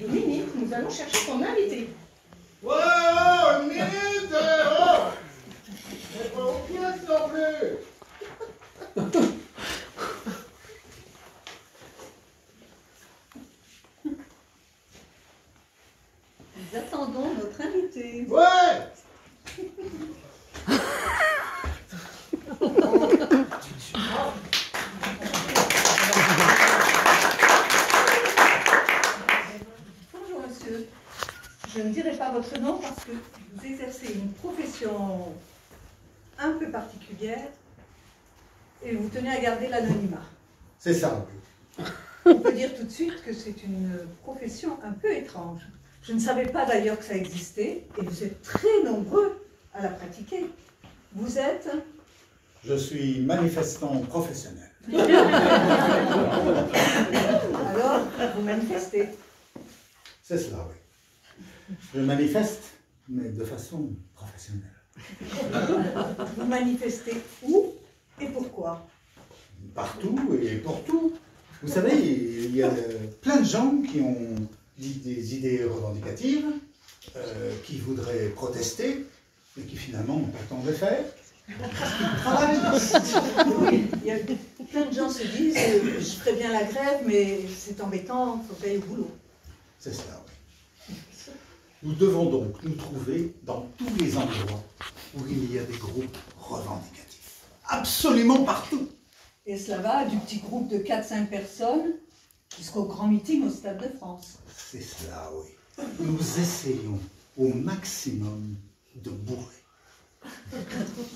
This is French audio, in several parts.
2 minutes, nous allons chercher son invité. Oh, une minute! Oh! C'est pas aux pièces non plus! Nous attendons notre invité. Ouais! Bonjour monsieur. Je ne dirai pas votre nom parce que vous exercez une profession un peu particulière et vous tenez à garder l'anonymat. C'est ça, oui. On peut dire tout de suite que c'est une profession un peu étrange. Je ne savais pas d'ailleurs que ça existait et vous êtes très nombreux à la pratiquer. Vous êtes... Je suis manifestant professionnel. Alors, vous manifestez. C'est cela, oui. Je manifeste, mais de façon professionnelle. Vous manifestez où et pourquoi? Partout et pour tout. Vous savez, il y a plein de gens qui ont des idées revendicatives, qui voudraient protester, et qui finalement n'ont pas le temps de le faire. Oui, il y a plein de gens se disent je ferais bien la grève, mais c'est embêtant, il faut payer au boulot. C'est cela, oui. Nous devons donc nous trouver dans tous les endroits où il y a des groupes revendicatifs. Absolument partout. Et cela va du petit groupe de 4-5 personnes jusqu'au grand meeting au Stade de France. C'est cela, oui. Nous essayons au maximum de bourrer.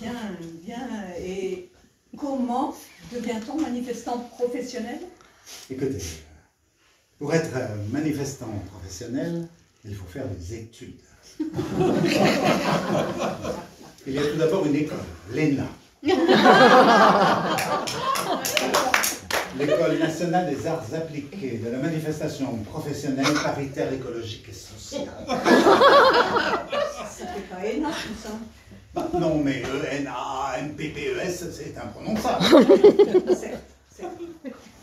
Bien, bien. Et comment devient-on manifestant professionnel? Écoutez, pour être manifestant professionnel, il faut faire des études. Il y a tout d'abord une école, l'ENA. L'École nationale des arts appliqués, de la manifestation professionnelle, paritaire, écologique et sociale. Ça fait pas énorme tout ça. Bah, non, mais ENA, MPPES, c'est imprononçable. Certes, certes.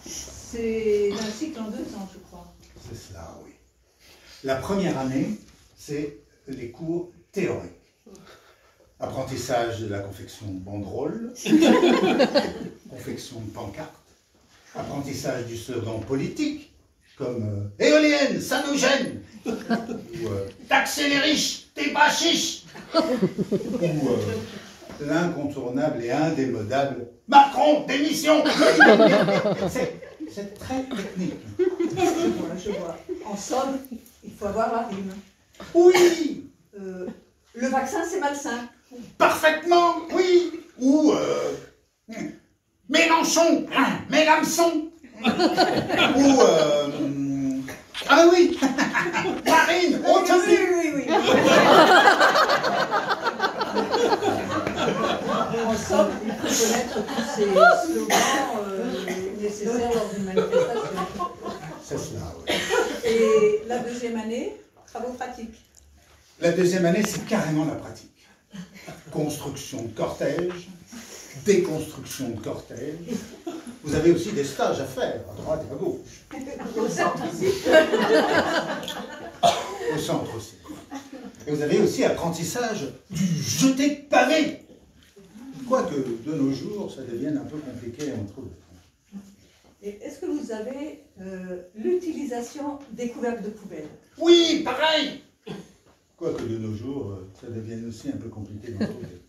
C'est un cycle en 2 ans, je crois. C'est cela, oui. La première année, c'est les cours théoriques. Apprentissage de la confection de banderoles, confection de pancartes, apprentissage du slogan politique, comme éolienne, ça nous gêne, ou taxer les riches, t'es pas chiche, ou l'incontournable et indémodable Macron, démission. C'est très technique. Je vois. En somme, il faut avoir la rime. Oui, Le vaccin, c'est malsain. parfaitement, oui. Ou Mélenchon, mais l'hameçon. Ou ah oui, Marine, on te dit. Oui. En somme, il faut connaître tous ces slogans nécessaires lors d'une manifestation. C'est cela, oui. Et la deuxième année, travaux pratiques. La deuxième année, c'est carrément la pratique. Construction de cortège, déconstruction de cortège. Vous avez aussi des stages à faire, à droite et à gauche. Au centre aussi. Au centre aussi. Et vous avez aussi apprentissage du jeté de pavé. Quoique, de nos jours, ça devienne un peu compliqué à en trouver. Et est-ce que vous avez l'utilisation des couvercles de poubelle? Oui, pareil. Quoique, de nos jours, ça devienne aussi un peu compliqué d'en trouver.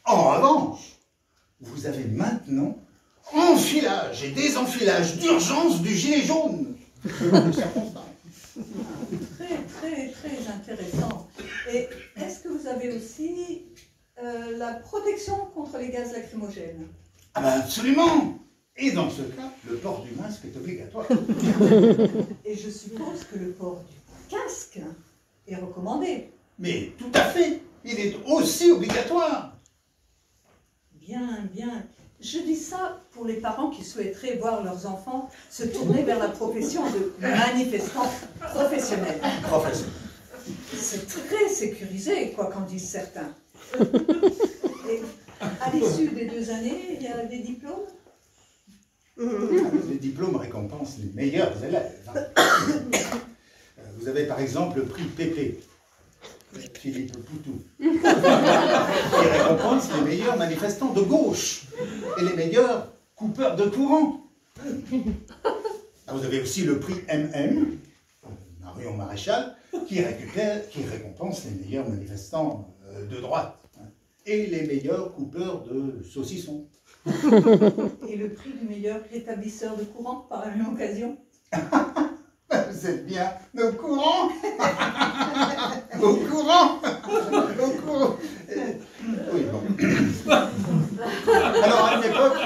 En revanche, vous avez maintenant enfilage et désenfilage d'urgence du gilet jaune. Très intéressant. Et est-ce que vous avez aussi la protection contre les gaz lacrymogènes? Ah ben absolument. Et dans ce cas, le port du masque est obligatoire. Et je suppose que le port du casque est recommandé. Mais tout à fait, il est aussi obligatoire. Bien. Je dis ça pour les parents qui souhaiteraient voir leurs enfants se tourner vers la profession de manifestant professionnel. Professeur. C'est très sécurisé, quoi qu'en disent certains. Et à l'issue des 2 années, il y a des diplômes? Les diplômes récompensent les meilleurs élèves. Vous avez par exemple le prix Pépé, Philippe Poutou, qui récompense les meilleurs manifestants de gauche et les meilleurs coupeurs de courant. Vous avez aussi le prix MM, Marion Maréchal, qui récompense les meilleurs manifestants de droite et les meilleurs coupeurs de saucissons. Et le prix du meilleur rétablisseur de courant par la même occasion. Vous êtes bien au courant. Au courant. Au courant. Oui, bon. Alors, à une époque,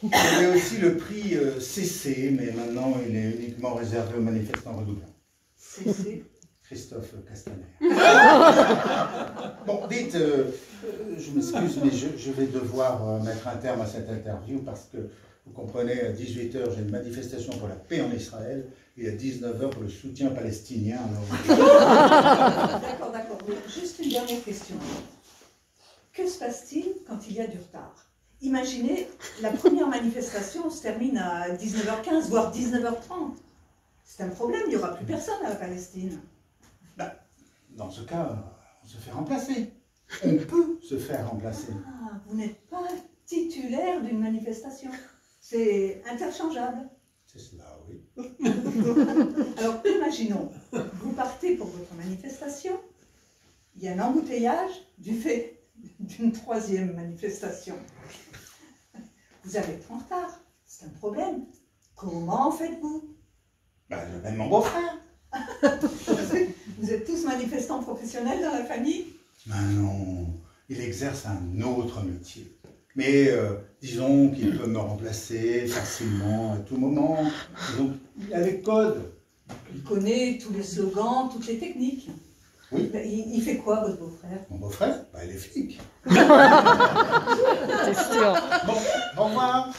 il y avait aussi le prix CC, mais maintenant, il est uniquement réservé aux manifestants redoublants. CC. Christophe Castaner. Bon, dites, je m'excuse, mais je vais devoir mettre un terme à cette interview parce que, vous comprenez, à 18 h, j'ai une manifestation pour la paix en Israël et à 19 h pour le soutien palestinien. D'accord, d'accord. Juste une dernière question. Que se passe-t-il quand il y a du retard? Imaginez, la première manifestation se termine à 19 h 15, voire 19 h 30. C'est un problème, il n'y aura plus personne à la Palestine. Dans ce cas, on se fait remplacer. On peut se faire remplacer. Ah, vous n'êtes pas titulaire d'une manifestation. C'est interchangeable. C'est cela, oui. Alors, imaginons, vous partez pour votre manifestation, il y a un embouteillage du fait d'une troisième manifestation. Vous allez être en retard, c'est un problème. Comment faites-vous? J'appelle mon beau-frère. Vous êtes tous manifestants professionnels dans la famille? Non, il exerce un autre métier. Mais disons qu'il peut me remplacer facilement à tout moment. Donc, il a les codes. Il connaît tous les slogans, toutes les techniques. Oui. Il fait quoi, votre beau-frère? Mon beau-frère, il est flic. C'est sûr. Bon, au revoir.